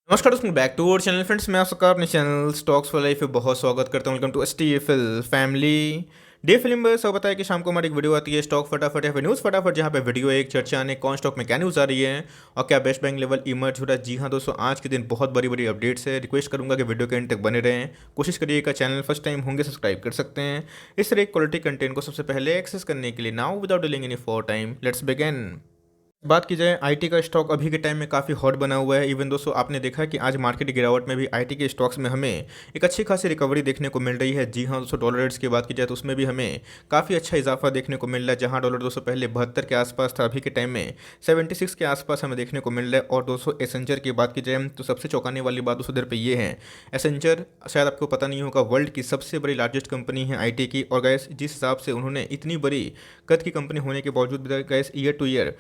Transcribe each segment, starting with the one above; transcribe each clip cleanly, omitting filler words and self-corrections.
नमस्कार दोस्तों, back to our channel friends. मैं आप सबका अपने चैनल स्टॉक्स फॉर लाइफ पे बहुत स्वागत करता हूँ। Welcome to STFL family. डे फिल्म में सब बताया कि शाम को हमारी एक वीडियो आती है स्टॉक फटाफट या फिर न्यूज़ फटाफट, जहाँ पे वीडियो एक चर्चा आने कौन स्टॉक में क्या न्यूज़ आ रही है और क्या बेस्ट बैंक लेवल इमर्ज हो रहा है। जी हाँ दोस्तों, आज के दिन बहुत बड़ी बड़ी अपडेट्स है। रिक्वेस्ट करूंगा कि वीडियो के एंड तक बने रहें। कोशिश करिएगा, चैनल फर्स्ट टाइम होंगे सब्सक्राइब कर सकते हैं। इस तरह क्वालिटी कंटेंट को सबसे पहले एक्सेस करने के लिए now without delaying any for time let's begin. बात की जाए आईटी का स्टॉक अभी के टाइम में काफ़ी हॉट बना हुआ है। इवन दोस्तों आपने देखा कि आज मार्केट गिरावट में भी आईटी के स्टॉक्स में हमें एक अच्छी खासी रिकवरी देखने को मिल रही है। जी हाँ दोस्तों, डॉलर रेट्स की बात की जाए तो उसमें भी हमें काफ़ी अच्छा इजाफा देखने को मिल रहा है। जहाँ डॉलर दोस्तों पहले 72 के आसपास था, अभी के टाइम में 76 के आसपास हमें देखने को मिल रहा है। और दोस्तों एसेंचर की बात की जाए तो सबसे चौंकाने वाली बात उस उधर पे ये है, एसेंचर शायद आपको पता नहीं होगा वर्ल्ड की सबसे बड़ी लार्जेस्ट कंपनी है आईटी की। और गैस जिस हिसाब से उन्होंने इतनी बड़ी कद की कंपनी होने के बावजूद भी गैस ईयर टू ईयर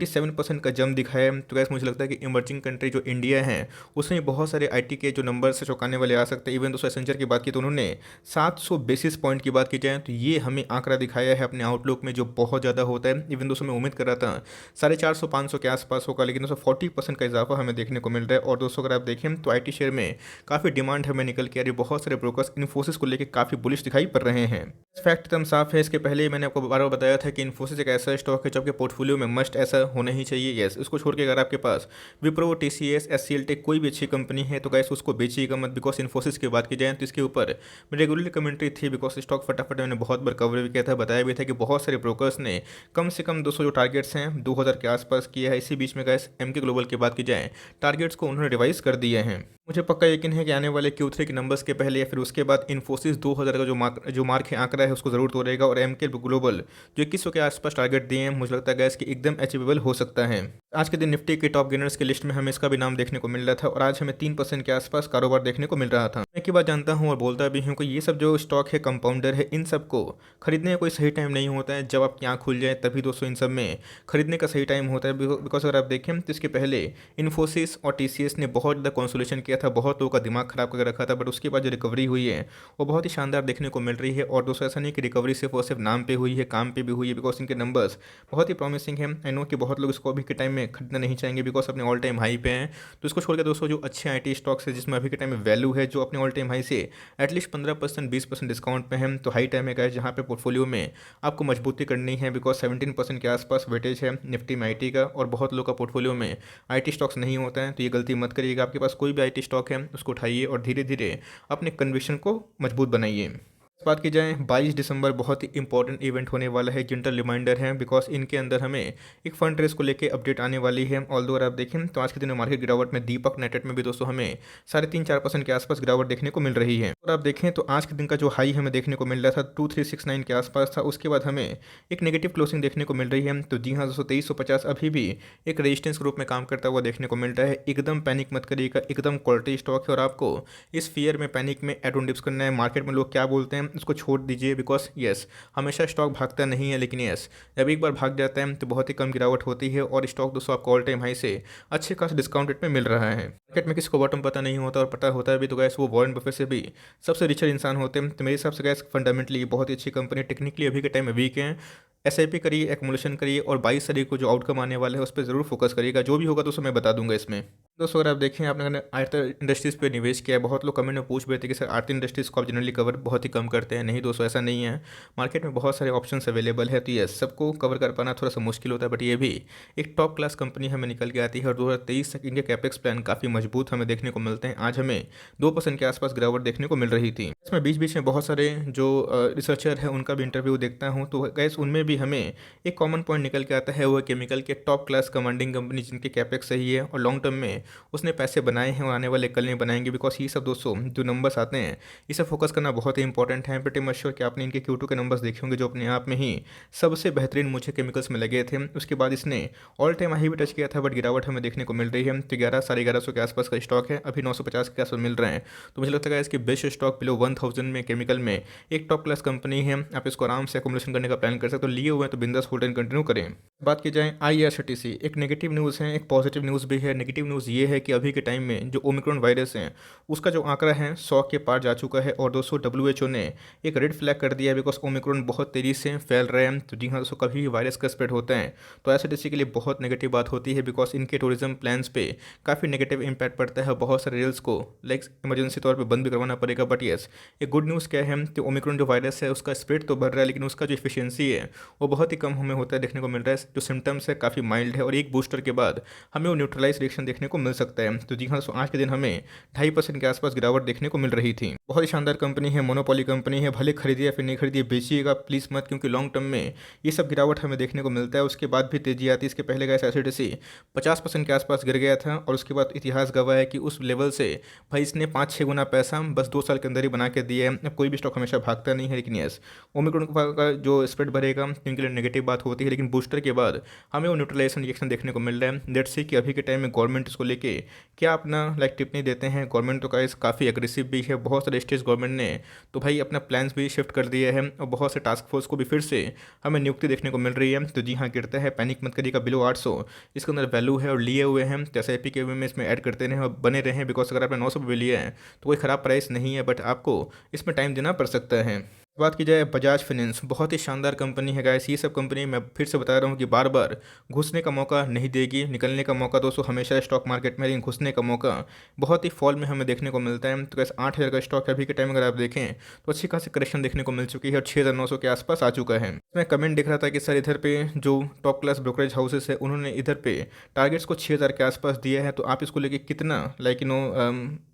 27% का जम दिखाया है। तो गैस मुझे लगता है कि इमर्जिंग कंट्री जो इंडिया है उसमें बहुत सारे आईटी के जो नंबर से चौंकाने वाले आ सकते हैं। इवन दोस्तों एसेंचर की बात की तो उन्होंने 700 बेसिस पॉइंट की बात की जाए तो ये हमें आंकड़ा दिखाया है अपने आउटलुक में, जो बहुत ज़्यादा होता है। इवन दोस्तों मैं उम्मीद कर रहा था 450-500 के आसपास होगा, लेकिन दोस्तों 40% का इजाफा हमें देखने को मिल रहा है। और दोस्तों अगर आप देखें तो आईटी शेयर में काफ़ी डिमांड हमें निकल के आ रही है। बहुत सारे ब्रोकर्स इन्फोसिस को लेकर काफ़ी बुलिश दिखाई पड़ रहे हैं। फैक्ट एकदम साफ है। इसके पहले ही मैंने आपको बार बार बताया था कि इन्फोसिस एक ऐसा स्टॉक है जो आपके पोर्टफोलियो में मस्ट ऐसा होना ही चाहिए। यस, उसको छोड़ के अगर आपके पास विप्रो, टीसीएस, एचसीएल टेक कोई भी अच्छी कंपनी है तो गैस उसको बेचिएगा मत। बिकॉज इन्फोसिस की बात की जाए तो इसके ऊपर रेगुलरली कमेंट्री थी। बिकॉज स्टॉक फटाफट मैंने बहुत बार कवर भी किया था, बताया भी था कि बहुत सारे ब्रोकर्स ने कम से कम 200 जो टारगेट्स हैं 2000 के आसपास किया है। इसी बीच में गैस एमके ग्लोबल की बात की जाए टारगेट्स को उन्होंने रिवाइज कर दिए हैं। मुझे पक्का यकीन है कि आने वाले Q3 के नंबर्स के पहले या फिर उसके बाद इन्फोसिस 2000 का जो मार्क है आंकड़ा है उसको जरूर तोड़ेगा। और एमके ग्लोबल जो 2100 के आसपास टारगेट दिए हैं, मुझे लगता है गैस कि एकदम अचीवेबल हो सकता है। आज के दिन निफ्टी के टॉप गेनर्स की लिस्ट में हमें इसका भी नाम देखने को मिल रहा था और आज हमें 3% के आसपास कारोबार देखने को मिल रहा था। मैं की बात जानता हूँ और बोलता भी हूँ कि ये सब जो स्टॉक है कंपाउंडर है, इन सबको खरीदने का कोई सही टाइम नहीं होता है। जब आपकी आँख खुल जाए तभी दोस्तों इन सब में खरीदने का सही टाइम होता है। बिकॉज अगर आप देखें तो इसके पहले इन्फोसिस और टीसीएस ने बहुत ज़्यादा कंसोलेशन किया था, बहुत लोगों का दिमाग खराब करके रखा था, बट उसके बाद जो रिकवरी हुई है वो बहुत ही शानदार देखने को मिल रही है। और दोस्तों ऐसा नहीं कि रिकवरी सिर्फ और सिर्फ नाम पे हुई है, काम पे भी हुई है। बिकॉज इनके नंबर्स बहुत ही प्रॉमिसिंग है। आई नो कि बहुत लोग इसको अभी के टाइम में खरीदना नहीं चाहेंगे बिकॉज अपने ऑल टाइम हाई पे हैं। तो इसको छोड़ के दोस्तों जो अच्छे आईटी स्टॉक्स है जिसमें अभी के टाइम में वैल्यू है, जो अपने ऑल टाइम हाई से एटलीस्ट 15% 20% डिस्काउंट पे है, तो हाई टाइम है गाइस जहाँ पे पोर्टफोलियो में आपको मजबूती करनी है। बिकॉज 17% के आसपास वेटेज है निफ्टी में आईटी का, और बहुत लोग का पोर्टफोलियो में आईटी स्टॉक्स नहीं होता है। तो ये गलती मत करिएगा। आपके पास कोई भी आईटी स्टॉक है उसको उठाइए और धीरे धीरे अपने कन्विक्शन को मजबूत बनाइए। बात की जाए 22 दिसंबर बहुत ही इंपॉर्टेंट इवेंट होने वाला है, जिंटल रिमाइंडर है। बिकॉज इनके अंदर हमें एक फंड रेस को लेकर अपडेट आने वाली है। ऑल्दो अगर आप देखें तो आज के दिन मार्केट गिरावट में दीपक नेटेट में भी दोस्तों हमें 3.5-4% के आसपास गिरावट देखने को मिल रही है। और आप देखें तो आज के दिन का जो हाई हमें देखने को मिल रहा था 2369 के आसपास था, उसके बाद हमें एक नेगेटिव क्लोजिंग देखने को मिल रही है। तो जी हाँ दोस्तों 2350 अभी भी एक रेजिस्टेंस ग्रुप में काम करता हुआ देखने को मिल रहा है। एकदम पैनिक मत करिएगा, एकदम क्वालिटी स्टॉक है और आपको इस फियर में पैनिक में एड ऑन डिप्स करना है। मार्केट में लोग क्या बोलते हैं उसको छोड़ दीजिए। बिकॉज यस, हमेशा स्टॉक भागता नहीं है, लेकिन यस जब एक बार भाग जाता है तो बहुत ही कम गिरावट होती है और स्टॉक दोस्तों आपको ऑल टाइम हाई से अच्छे खास डिस्काउंट रेट में मिल रहा है। मार्केट में किसी को बॉटम पता नहीं होता, और पता होता है भी तो गैस वो वॉरेन बफेट से भी सबसे रिचर इंसान होते हैं। तो मेरे हिसाब से गैस फंडामेंटली बहुत ही अच्छी कंपनी, टेक्निकली अभी के टाइम में वीक है। एसआईपी करिए, एक्मुलेशन करिए, और 22 तारीख को जो आउटकम आने वाला है उस पर जरूर फोकस करिएगा। जो भी होगा दोस्तों मैं बता दूंगा इसमें। दोस्तों अगर आप देखें आपने आरती इंडस्ट्रीज़ पे निवेश किया है, बहुत लोग कमेंट में पूछ रहे थे कि सर आरती इंडस्ट्रीज़ को आप जनरली कवर बहुत ही कम करते हैं। नहीं दोस्तों, ऐसा नहीं है। मार्केट में बहुत सारे ऑप्शंस अवेलेबल है, तो ये सबको कवर कर पाना थोड़ा सा मुश्किल होता है, बट ये भी एक टॉप क्लास कंपनी हमें निकल के आती है। और 2023 तक इनके कैपेक्स प्लान काफ़ी मजबूत हमें देखने को मिलते हैं। आज हमें 2% के आसपास गिरावट देखने को मिल रही थी। इसमें बीच बीच में बहुत सारे जो रिसर्चर है उनका भी इंटरव्यू देखता हूँ, तो गैस उनमें भी हमें एक कॉमन पॉइंट निकल के आता है, वो केमिकल के टॉप क्लास कमांडिंग कंपनी जिनके कैपेक्स सही है और लॉन्ग टर्म में उसने पैसे बनाए हैं और आने वाले कल में बनाएंगे। बिकॉज ये सब दोस्तों जो नंबर्स आते हैं इसे फोकस करना बहुत ही इंपॉर्टेंट है। प्रीटी मच श्योर कि आपने इनके Q2 के नंबर्स देखे होंगे जो अपने आप में ही सबसे बेहतरीन मुझे केमिकल्स में लगे थे। उसके बाद इसने ऑल टाइम हाई भी टच किया था, बट गिरावट हमें देखने को मिल रही है। तो 1100-1150 के आसपास का स्टॉक है, अभी 950 के आसपास मिल रहे हैं। तो मुझे लगता है इसकी बेस्ट स्टॉक बिलो 1000 में केमिकल में एक टॉप क्लास कंपनी है। आप इसको आराम से एकोमोडेशन करने का प्लान कर सकते हो। लिए हुए हैं तो बिंदास होल्ड एंड कंटिन्यू करें। बात की जाए आईआरसीटीसी, एक नेगेटिव न्यूज़ है, एक पॉजिटिव न्यूज़ भी है। नेगेटिव न्यूज़ ये है कि अभी के टाइम में जो ओमिक्रॉन वायरस है, उसका जो आंकड़ा है 100 के पार जा चुका है और दोस्तों डब्ल्यूएचओ ने एक रेड फ्लैग कर दिया है बिकॉज ओमिक्रॉन बहुत तेज़ी से फैल रहा है। तो जी हाँ दोस्तों, कभी भी वायरस का स्प्रेड होता है तो आईआरसीटीसी के लिए बहुत नेगेटिव बात होती है बिकॉज इनके टूरिज्म प्लान्स पे काफ़ी नेगेटिव इंपैक्ट पड़ता है। बहुत सारे रेल्स को लाइक इमरजेंसी तौर पर बंद भी करवाना पड़ेगा। बट येस, एक गुड न्यूज़ क्या है तो ओमिक्रॉन जो वायरस है उसका स्प्रेड तो बढ़ रहा है लेकिन उसका जो इफिशियंसी है वो बहुत ही कम हमें होता है देखने को मिल रहा है। जो सिम्टम्स है काफ़ी माइल्ड है और एक बूस्टर के बाद हमें वो न्यूट्रलाइज रिएक्शन देखने को मिल सकता है। तो जी हाँ, सो आज के दिन हमें 2.5% के आसपास गिरावट देखने को मिल रही थी। बहुत ही शानदार कंपनी है, मोनोपोली कंपनी है, भले खरीदिए या फिर नहीं खरीदिए, बेचिएगा प्लीज़ मत, क्योंकि लॉन्ग टर्म में ये सब गिरावट हमें देखने को मिलता है। उसके बाद भी तेजी आती है। इसके पहले गए एसिडिटी 50% के आसपास गिर गया था और उसके बाद इतिहास गवाह है कि उस लेवल से भाई इसने 5-6 गुना पैसा बस 2 साल के अंदर ही बना के दिया है। अब कोई भी स्टॉक हमेशा भागता नहीं है, लेकिन यस, ओमिक्रॉन का जो स्प्रेड बढ़ेगा उनके लिए नेगेटिव बात होती है, लेकिन बूस्टर के बाद हमें वो न्यूट्रलाइजेशन रिएक्शन देखने को मिल रहा है। लेट्स सी कि अभी के टाइम में गवर्नमेंट इसको लेके क्या अपना लाइक टिप्पणी देते हैं। गवर्नमेंट तो काफ़ी एग्रेसिव भी है, बहुत सारे स्टेट गवर्नमेंट ने तो भाई अपना प्लान्स भी शिफ्ट कर दिया है और बहुत से टास्क फोर्स को भी फिर से हमें नियुक्ति देखने को मिल रही है। तो जी हाँ, गिरता है, पैनिक मत करिएगा। बिलो 800 इसके अंदर वैल्यू है और लिए हुए हैं, तो SIP के वे में इसमें ऐड करते रहें और बने रहें बिकॉज अगर आपने 900 पे लिए हैं तो कोई ख़राब प्राइस नहीं है, बट आपको इसमें टाइम देना पड़ सकता है। बात की जाए बजाज फाइनेंस, बहुत ही शानदार कंपनी है गाइस। ये सब कंपनी मैं फिर से बता रहा हूँ कि बार बार घुसने का मौका नहीं देगी, निकलने का मौका दोस्तों हमेशा स्टॉक मार्केट में, लेकिन घुसने का मौका बहुत ही फॉल में हमें देखने को मिलता है। तो कैसे 8,000 का स्टॉक है अभी के टाइम, अगर आप देखें तो अच्छी खासी करेक्शन देखने को मिल चुकी है और 6,900 के आसपास आ चुका है। मैं कमेंट देख रहा था कि सर इधर पे जो टॉप क्लास ब्रोकरेज हाउसेस है उन्होंने इधर पे टारगेट्स को 6,000 के आसपास दिया है, तो आप इसको लेके कितना लाइक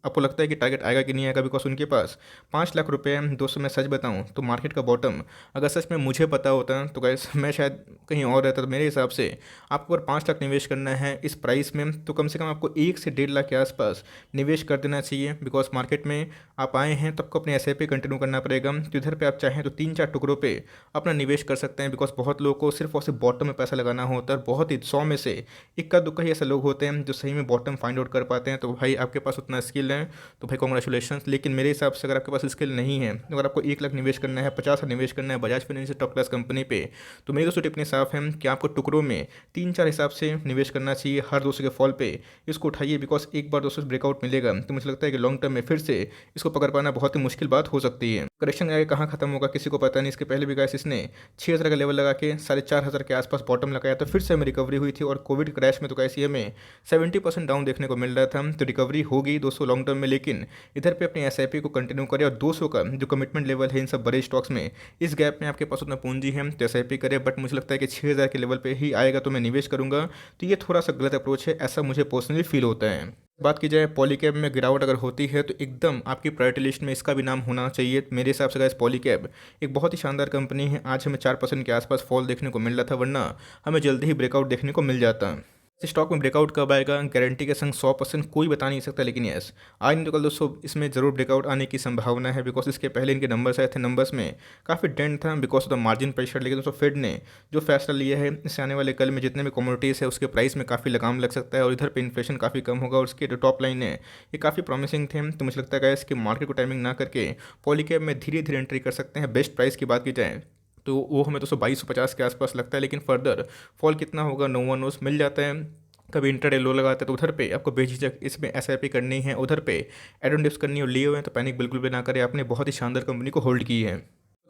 आपको लगता है कि टारगेट आएगा कि नहीं आएगा? बिकॉज उनके पास 5 लाख रुपये हैं दोस्तों। मैं सच बताऊँ तो मार्केट का बॉटम अगर सच में मुझे पता होता तो गैस मैं शायद कहीं और रहता। तो मेरे हिसाब से आपको अगर 5 लाख निवेश करना है इस प्राइस में तो कम से कम आपको 1 से 1.5 लाख के आसपास निवेश कर देना चाहिए। बिकॉज मार्केट में आप आए हैं तो आपको अपने SIP कंटिन्यू करना पड़ेगा। तो इधर पे आप चाहें तो 3-4 टुकड़ों पे अपना निवेश कर सकते हैं। बिकॉज बहुत लोगों को सिर्फ और सिर्फ बॉटम में पैसा लगाना होता है। बहुत ही 100 में से इक्का दुक्का ही ऐसे लोग होते हैं जो सही में बॉटम फाइंड आउट कर पाते हैं। तो भाई आपके पास उतना स्किल है तो भाई कॉन्ग्रेचुलेशन। लेकिन मेरे हिसाब से अगर आपके पास स्किल नहीं है, अगर आपको 1 लाख निवेश करना है, 50 लाख निवेश करना है Bajaj finance top class company पे, तो मेरी दोस्तों टिप्पणी साफ है कि आपको टुकड़ों में 3-4 हिसाब से निवेश करना चाहिए। हर दोस्तों के फॉल पे इसको उठाइए बिकॉज एक बार दोस्तों ब्रेकआउट मिलेगा तो मुझे लगता है कि लॉन्ग टर्म में फिर से इसको पकड़ पाना बहुत ही मुश्किल बात हो सकती है। करेक्शन आगे कहाँ खत्म होगा किसी को पता नहीं। इसके पहले भी गाइस इसने 6,000 का लेवल लगा के 4,500 के आसपास बॉटम लगाया तो फिर से हमें रिकवरी हुई थी। और कोविड क्रैश में तो कैसी हमें 70% डाउन देखने को मिल रहा था। तो रिकवरी होगी दोस्तों लॉन्ग टर्म में, लेकिन इधर पे अपने SIP को कंटिन्यू करें और 200 का जो कमिटमेंट लेवल है इन सब बड़े स्टॉक्स में, इस गैप में आपके पास उतना पूंजी है तो SIP करें। बट मुझे लगता है कि 6,000 के लेवल पे ही आएगा तो मैं निवेश करूंगा। तो ये थोड़ा सा गलत अप्रोच है, ऐसा मुझे पर्सनली फील होता है। बात की जाए पॉलीकैब में गिरावट अगर होती है तो एकदम आपकी प्रायोरिटी लिस्ट में इसका भी नाम होना चाहिए मेरे हिसाब से। गाइस पॉलीकैब एक बहुत ही शानदार कंपनी है। आज हमें 4% के आसपास फॉल देखने को मिल रहा था, वरना हमें जल्दी ही ब्रेकआउट देखने को मिल जाता। इस स्टॉक में ब्रेकआउट कब आएगा गारंटी के संग 100% कोई बता नहीं सकता, लेकिन यस आज नहीं तो कल दोस्तों इसमें ज़रूर ब्रेकआउट आने की संभावना है। बिकॉज इसके पहले इनके नंबर्स आए थे, नंबर्स में काफ़ी डेंट था because of the margin pressure. लेकिन दोस्तों फेड ने जो फैसला लिया है इससे आने वाले कल में जितने भी कमोडिटीज़ है उसके प्राइस में काफ़ी लगाम लग सकता है और इधर पे इन्फ्लेशन काफ़ी कम होगा और उसके जो टॉप लाइन है ये काफ़ी प्रॉमिसिंग थे। तो मुझे लगता है इसकी मार्केट को टाइमिंग ना करके पॉलीकैब में धीरे धीरे एंट्री कर सकते हैं। बेस्ट प्राइस की बात की जाए तो वो हमें तो 2250 के आसपास लगता है, लेकिन फर्दर फॉल कितना होगा नो वन नोस। मिल जाता है कभी इंटरडे लो लगाते हैं तो उधर पे आपको बेझिझक इसमें SIP करनी है, उधर पे एड ऑन डिप्स करनी है और लिए हुए हैं तो पैनिक बिल्कुल भी ना करें। आपने बहुत ही शानदार कंपनी को होल्ड की है।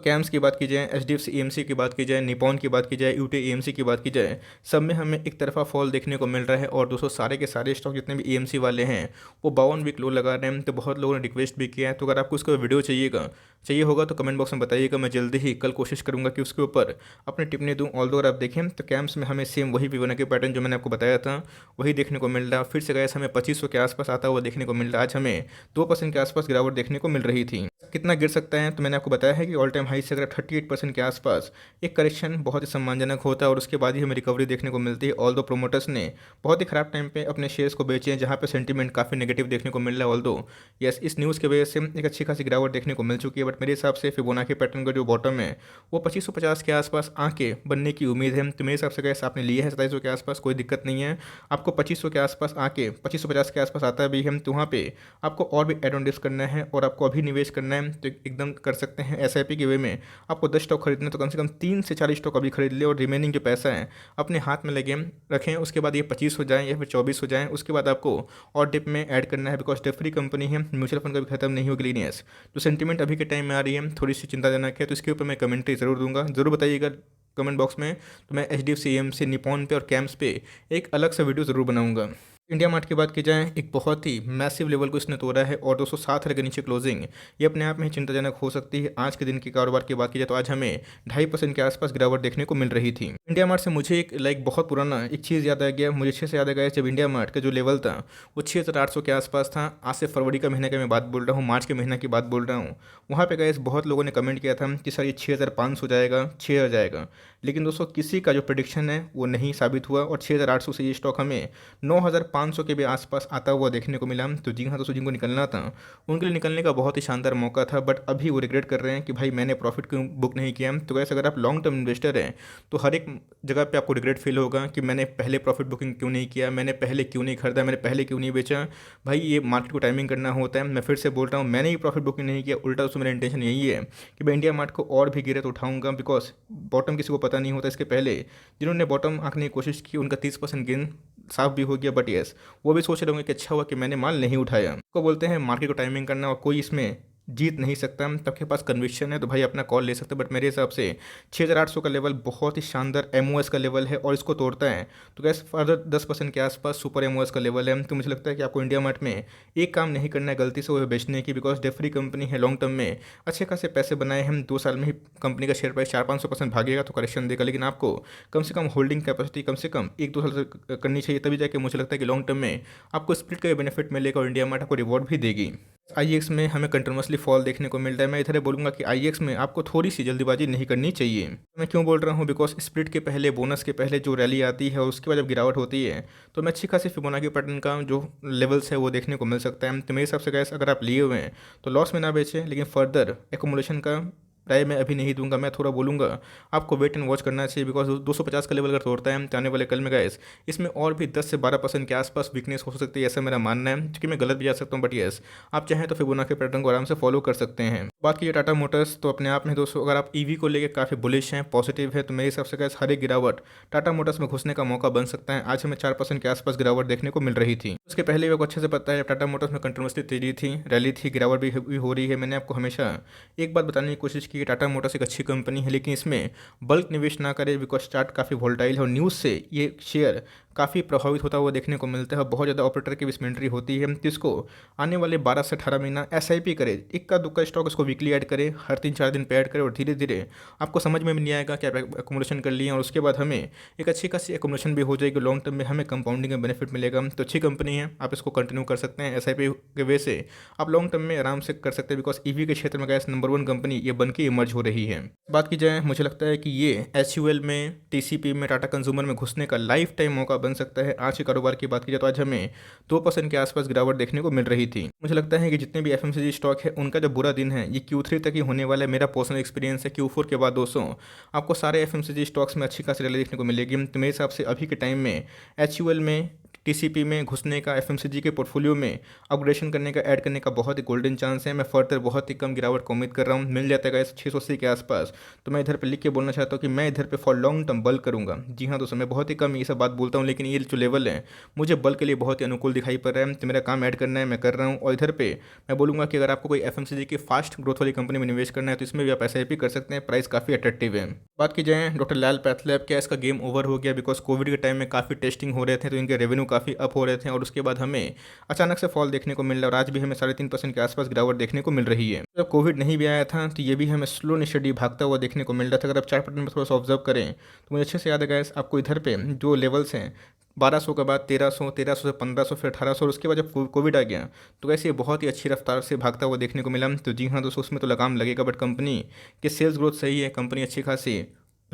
कैम्स की बात की जाए, HDFC EMC की बात की जाए, निपॉन की बात की जाए, यूटी EMC की बात की जाए, सब में हमें एक तरफा फॉल देखने को मिल रहा है। और दोस्तों सारे के सारे स्टॉक जितने भी EMC वाले हैं वो 52 वीक लो लगा रहे हैं। तो बहुत लोगों ने रिक्वेस्ट भी किया है, तो अगर आपको उसका वीडियो चाहिए होगा तो कमेंट बॉक्स में बताइएगा। मैं जल्दी ही कल कोशिश करूंगा कि उसके ऊपर अपनी टिप्पणी दूँ। ऑल्दो अगर आप देखें तो कैम्स में हमें सेम वही फिबोनाची पैटर्न जो मैंने आपको बताया था वही देखने को मिल रहा है। फिर से गैस हमें 2500 के आसपास आता हुआ देखने को मिल रहा है। आज हमें 2% के आसपास गिरावट देखने को मिल रही थी। कितना गिर सकता है तो मैंने आपको बताया है कि ऑल टाइम हाई से अगर 38% के आसपास एक करेक्शन बहुत ही सम्मानजनक होता है और उसके बाद ही हमें रिकवरी देखने को मिलती है। ऑल दो प्रोमोटर्स ने बहुत ही खराब टाइम पे अपने शेयर्स को बेचे हैं जहां पे सेंटीमेंट काफ़ी नेगेटिव देखने को मिल रहा है। ऑल दो यस इस न्यूज़ की वजह से एक अच्छी खासी गिरावट देखने को मिल चुकी है। बट मेरे हिसाब से फिबोनाची पैटर्न का जो बॉटम है वो 2550 के आसपास आके बनने की उम्मीद है। तो मेरे हिसाब से गैस आपने लिए है 2700 के आसपास, कोई दिक्कत नहीं है। आपको 2500 के आसपास आके 2550 के आसपास आता भी है तो वहाँ पे आपको और भी एड ऑन डिप्स करना है और आपको अभी निवेश करना है तो एकदम कर सकते हैं SIP की वे में आपको 10 स्टॉक खरीदना है तो कम से कम 3 से 4 स्टॉक अभी खरीद ले और रिमेनिंग जो पैसा है अपने हाथ में लगे रखें। उसके बाद ये 25 हो जाए या फिर 24 हो जाए, उसके बाद आपको और डिप में ऐड करना है, बिकॉज डिप फ्री कंपनी है, म्यूचुअल फंड कभी खत्म नहीं होगी लीनियस। तो सेंटीमेंट अभी के टाइम में आ रही है, थोड़ी सी चिंताजनक है, तो इसके ऊपर मैं कमेंट्री ज़रूर दूंगा, ज़रूर बताइएगा कमेंट बॉक्स में। तो मैं HDFC AMC निपॉन पे और कैम्स पे एक अलग सा वीडियो ज़रूर बनाऊंगा। इंडिया मार्ट की बात की जाए, एक बहुत ही मैसिव लेवल को इसने तोड़ा है और 207 के नीचे क्लोजिंग, ये अपने आप में ही चिंताजनक हो सकती है। आज के दिन के कारोबार की बात की जाए तो आज हमें 2.5% के आसपास गिरावट देखने को मिल रही थी। इंडिया मार्ट से मुझे एक बहुत पुराना एक चीज़ याद आ गया, मुझे अच्छे से याद आ गया जब इंडिया मार्ट का जो लेवल था वो 6,800 के आसपास था। आज से फरवरी का महीने का मैं बात बोल रहा हूँ, मार्च के महीने की बात बोल रहा हूँ। वहाँ पे गैस बहुत लोगों ने कमेंट किया था कि सर ये 6,500 जाएगा, 6,000 जाएगा, लेकिन दोस्तों किसी का जो प्रेडिक्शन है वो नहीं साबित हुआ और 6,800 से ये स्टॉक हमें 9,500 के भी आसपास आता हुआ देखने को मिला। तो जी हाँ दोस्तों, जिनको निकलना था उनके लिए निकलने का बहुत ही शानदार मौका था, बट अभी वो रिग्रेट कर रहे हैं कि भाई मैंने प्रॉफिट क्यों बुक नहीं किया। तो वैसे अगर आप लॉन्ग टर्म इन्वेस्टर हैं तो हर एक जगह पे आपको रिग्रेट फील होगा कि मैंने पहले प्रॉफिट बुकिंग क्यों नहीं किया, मैंने पहले क्यों नहीं खरीदा, मैंने पहले क्यों नहीं बेचा। भाई ये मार्केट को टाइमिंग करना होता है। मैं फिर से बोल रहा हूँ, मैंने ही प्रॉफिट बुकिंग नहीं किया, उल्टा उसमें मेरा इंटेंशन यही है कि मैं इंडिया मार्ट को और भी गिरे तो उठाऊंगा, बिकॉज बॉटम किसी को पता नहीं होता। इसके पहले जिन्होंने बॉटम आंकने की कोशिश की उनका 30% गेन साफ भी हो गया, बट यस वो भी सोच रहे होंगे कि अच्छा हुआ कि मैंने माल नहीं उठाया। को बोलते हैं मार्केट को टाइमिंग करना, और कोई इसमें जीत नहीं सकता। सबके पास कन्विक्शन है तो भाई अपना कॉल ले सकते हैं, बट मेरे हिसाब से 6,800 का लेवल बहुत ही शानदार MOS का लेवल है और इसको तोड़ता है तो गैस फर्दर 10% के आसपास सुपर MOS का लेवल है। तो मुझे लगता है कि आपको इंडिया मार्ट में एक काम नहीं करना है गलती से, वो बेचने की, बिकॉज डेफ्री कंपनी है, लॉन्ग टर्म में अच्छे खासे पैसे बनाए हम 2 साल में ही कंपनी का शेयर प्राइस 400-500% भागेगा तो करेक्शन देगा, लेकिन आपको कम से कम होल्डिंग कैपेसिटी कम से कम 1-2 साल से करनी चाहिए, तभी जाके मुझे लगता है कि लॉन्ग टर्म में आपको स्प्लिट का बेनिफिट मिलेगा और इंडिया मार्ट आपको रिवॉर्ड भी देगी। IEX में हमें कंटिन्यूसली फॉल देखने को मिल रहा है। मैं इधर बोलूँगा कि IEX में आपको थोड़ी सी जल्दीबाजी नहीं करनी चाहिए। मैं क्यों बोल रहा हूँ, बिकॉज स्प्लिट के पहले, बोनस के पहले जो रैली आती है और उसके बाद जब गिरावट होती है तो मैं अच्छी खासी फिबोनाची पैटर्न का जो लेवल्स है वो देखने को मिल सकता है। तो मेरे हिसाब से गैस अगर आप लिए हुए हैं तो लॉस में ना बेचें, लेकिन फर्दर एकोमुलेशन का राय मैं अभी नहीं दूंगा। मैं थोड़ा बोलूँगा आपको वेट एंड वॉच करना चाहिए, बिकॉज 250 का लेवल अगर तोड़ता है तो आने वाले कल में गैस इसमें और भी 10 से 12% के आसपास वीकनेस हो सकती है, ऐसा मेरा मानना है, क्योंकि मैं गलत भी जा सकता हूँ, बट यस आप चाहें तो फिबोनाची पैटर्न को आराम से फॉलो कर सकते हैं। बात कीजिए टाटा मोटर्स, तो अपने आप में दोस्तों अगर आप EV को लेकर काफ़ी बुलिश हैं, पॉजिटिव है, तो मेरे हिसाब से गैस हर एक गिरावट टाटा मोटर्स में घुसने का मौका बन सकता है। आज हमें 4% के आसपास गिरावट देखने को मिल रही थी। उसके पहले भी आपको अच्छे से पता है टाटा मोटर्स में कंटिन्यूसली तेजी थी, रैली थी, गिरावट भी हो रही है। मैंने आपको हमेशा एक बात बताने की कोशिश की कि टाटा मोटर्स एक अच्छी कंपनी है, लेकिन इसमें बल्क निवेश ना करें, बिकॉज चार्ट काफ़ी वोल्टाइल है और न्यूज़ से ये शेयर काफ़ी प्रभावित होता हुआ देखने को मिलता है। बहुत ज़्यादा ऑपरेटर की विस्मेंट्री होती है, तो इसको आने वाले 12 से 18 महीना SIP करे, इक्का दुक्का स्टॉक इसको वीकली ऐड करे, हर 3-4 दिन पे ऐड करे और धीरे धीरे आपको समझ में भी नहीं आएगा कि आप एकोमोडेशन कर लिए और उसके बाद हमें एक अच्छी खासी एकोमोडेशन भी हो जाएगी, लॉन्ग टर्म में हमें कंपाउंडिंग का बेनिफिट मिलेगा। तो अच्छी कंपनी है, आप इसको कंटिन्यू कर सकते हैं। SIP के वे से आप लॉन्ग टर्म में आराम से कर सकते हैं, बिकॉज EV के क्षेत्र में गैस नंबर 1 कंपनी ये बन के इमर्ज हो रही है। बात की जाए, मुझे लगता है कि ये HUL में, TCP में, टाटा कंज्यूमर में घुसने का लाइफ टाइम मौका बन सकता है। आज के कारोबार की बात की जाए तो आज हमें 2% के आसपास गिरावट देखने को मिल रही थी। मुझे लगता है कि जितने भी FMCG स्टॉक है उनका जो बुरा दिन है ये Q3 तक ही होने वाला है। मेरा पर्सनल एक्सपीरियंस है, Q4 के बाद दोस्तों आपको सारे FMCG स्टॉक्स में अच्छी खासी रैली देखने को मिलेगी। तो मेरे हिसाब से अभी के टाइम में HUL में, TCP में घुसने का, FMCG के पोर्टफोलियो में अपग्रेडेशन करने का, ऐड करने का बहुत ही गोल्डन चांस है। मैं फर्दर बहुत ही कम गिरावट को उम्मीद कर रहा हूँ, मिल जाता है 680 के आसपास। तो मैं इधर पे लिख के बोलना चाहता हूँ कि मैं इधर पे फॉर लॉन्ग टर्म बल्क करूँगा। जी हाँ दोस्तों, मैं बहुत ही कम ये सब बात बोलता हूँ, लेकिन ये जो लेवल है मुझे बल्क के लिए बहुत ही अनुकूल दिखाई पड़ रहा है। तो मेरा काम ऐड करना है, मैं कर रहा हूँ। और इधर पे मैं बोलूँगा कि अगर आपको कोई FMCG की फास्ट ग्रोथ वाली कंपनी में निवेश करना है तो इसमें भी आप SIP कर सकते हैं, प्राइस काफ़ी अट्रैक्टिव है। बात की जाए डॉक्टर लाल पैथलैब, क्या इसका गेम ओवर हो गया? बिकॉज कोविड के टाइम में काफ़ी टेस्टिंग हो रहे थे तो इनके रेवेन्यू काफ़ी अप हो रहे थे और उसके बाद हमें अचानक से फॉल देखने को मिल रहा है और आज भी हमें 3.5% के आसपास गिरावट देखने को मिल रही है। जब कोविड नहीं भी आया था तो ये भी हमें स्लो एंड स्टडी भागता हुआ देखने को मिल रहा था। अगर आप चार्ट पैटर्न में थोड़ा सा ऑब्जर्व करें तो मुझे अच्छे से याद है गाइस, आपको इधर पे जो लेवल्स हैं 1200 के बाद 1300, 1300 से 1500, फिर 1800 और उसके बाद जब कोविड आ गया तो वैसे ये बहुत ही अच्छी रफ्तार से भागता हुआ देखने को मिला। तो जी हाँ दोस्तों, उसमें तो लगाम लगेगा, बट कंपनी के सेल्स ग्रोथ सही है, कंपनी अच्छी खासी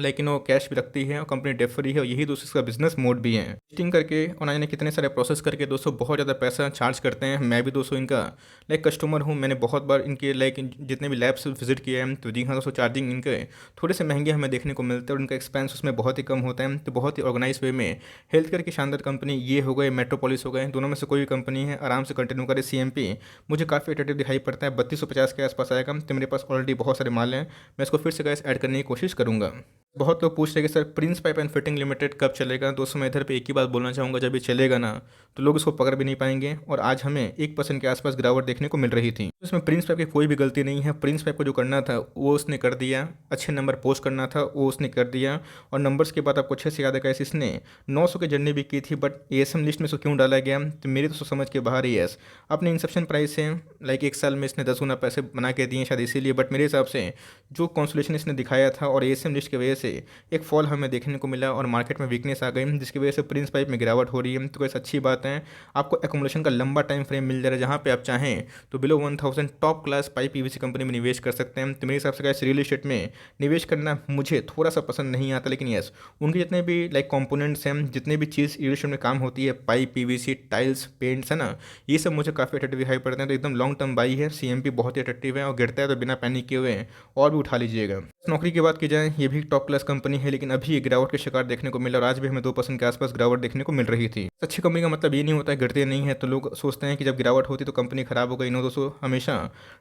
लेकिन वो कैश भी रखती है और कंपनी डेट फ्री है और यही दोस्तों इसका बिजनेस मोड भी है। लिस्टिंग करके और ना जाने कितने सारे प्रोसेस करके दोस्तों बहुत ज़्यादा पैसा चार्ज करते हैं। मैं भी दोस्तों इनका कस्टमर हूँ, मैंने बहुत बार इनके जितने भी लैब्स विजिट किए हैं, तो जी हाँ दोस्तों, चार्जिंग इनके थोड़े से महंगे हमें देखने को मिलते हैं और इनका एक्सपेंस उसमें बहुत ही कम होता है। तो बहुत ही ऑर्गेनाइज वे में हेल्थ केयर की शानदार कंपनी ये हो गए, मेट्रोपोलिस हो गए, दोनों में से कोई भी कंपनी है आराम से कंटिन्यू करे। CMP मुझे काफ़ी अट्रैक्टिव दिखाई पड़ता है, 3250 के आसपास आएगा। तो मेरे पास ऑलरेडी बहुत सारे माल हैं, मैं इसको फिर से गैस ऐड करने की कोशिश करूँगा। बहुत लोग पूछ रहे हैं कि sir Prince pipe and fitting limited कब चलेगा। दोस्तों मैं इधर पे एक ही बात बोलना चाहूँगा, जब ये चलेगा ना तो लोग इसको पकड़ भी नहीं पाएंगे और आज हमें 1% के आसपास गिरावट देखने को मिल रही थी। तो इसमें प्रिंस पाइप की कोई भी गलती नहीं है। प्रिंस पाइप को जो करना था वो उसने कर दिया, अच्छे नंबर पोस्ट करना था वो उसने कर दिया और नंबर्स की बात आपको अच्छे से याद है कैसे इसने 900 की जर्नी भी की थी, बट ASM लिस्ट में इसको क्यों डाला गया तो मेरी तो समझ के बाहर ही है। अपने इंसेप्शन प्राइस से एक साल में इसने 10 गुना पैसे बना के दिए शायद इसीलिए, बट मेरे हिसाब से जो कॉन्सुलेशन इसने दिखाया था और ASM लिस्ट की वजह से एक फॉल हमें देखने को मिला और मार्केट में वीकनेस आ गई, जिसकी वजह से प्रिंस पाइप में गिरावट हो रही है। तो कैसे अच्छी बात है, आपको एकोमोडेशन का लंबा टाइम फ्रेम मिल जा रहा है, जहाँ पे आप चाहें तो below 1000 top class pipe PVC company में निवेश कर सकते हैं। तो मेरे हिसाब से कैसे रियल इस्टेट में निवेश करना मुझे थोड़ा सा पसंद नहीं आता, लेकिन यस उनके जितने भी कॉम्पोनेंट्स हैं, जितने भी चीज़ रियल इस्टेट में काम होती है, पाइप PVC टाइल्स पेंट्स है ना, ये सब मुझे काफ़ी अट्रैक्टिव दिखाई पड़ते हैं। तो एकदम लॉन्ग टर्म बाई है। CMP बहुत ही अट्रैक्टिव है और गिरता है तो बिना पैनिक किए हुए और भी उठा लीजिएगा। नौकरी की बात की जाए, ये भी टॉप क्लास कंपनी है, लेकिन अभी ये गिरावट के शिकार देखने को मिला और आज भी हमें 2% के आसपास गिरावट देखने को मिल रही थी। अच्छी कंपनी का मतलब ये नहीं होता है गिरते नहीं है, तो लोग सोचते हैं कि जब गिरावट होती तो कंपनी खराब हो गई। नो दोस्तों, हमेशा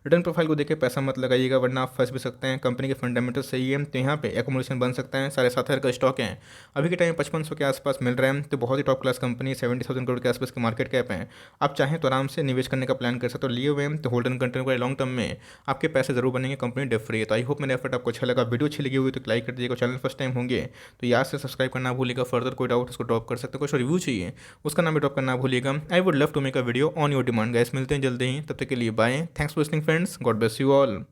रिटर्न प्रोफाइल को देख के पैसा मत लगाइएगा, वरना आप फंस भी सकते हैं। कंपनी के फंडामेंटल सही है तो यहाँ पे एकोमोडेशन बन सकता है। 7,500 का स्टॉक है, अभी के टाइम 5500 के आसपास मिल रहा है, तो बहुत ही टॉप क्लास कंपनी, 70,000 करोड़ के आसपास की मार्केट कैप है। आप चाहें तो आराम से निवेश करने का प्लान कर सकते हो, लिए हुए हैं तो होल्डर कंटिन्यू करें, लॉन्ग टर्म में आपके पैसे जरूर बनेंगे, कंपनी डेट फ्री है। तो आई होप मेरा एफर्ट आपको अच्छा लगा। वीडियो अच्छी लगी हुई तो लाइक कर दीजिएगा, चैनल फर्स्ट टाइम होंगे तो याद से सब्सक्राइब करना भूलिएगा। फर्दर कोई डाउट उसको ड्रॉप कर सकते हो, कोई रिव्यू चाहिए उसका नाम भी ड्रॉप करना भूलिएगा। I would love to make a video on your demand guys. मिलते हैं जल्दी ही, तब तक के लिए bye. Thanks for listening friends, God bless you all.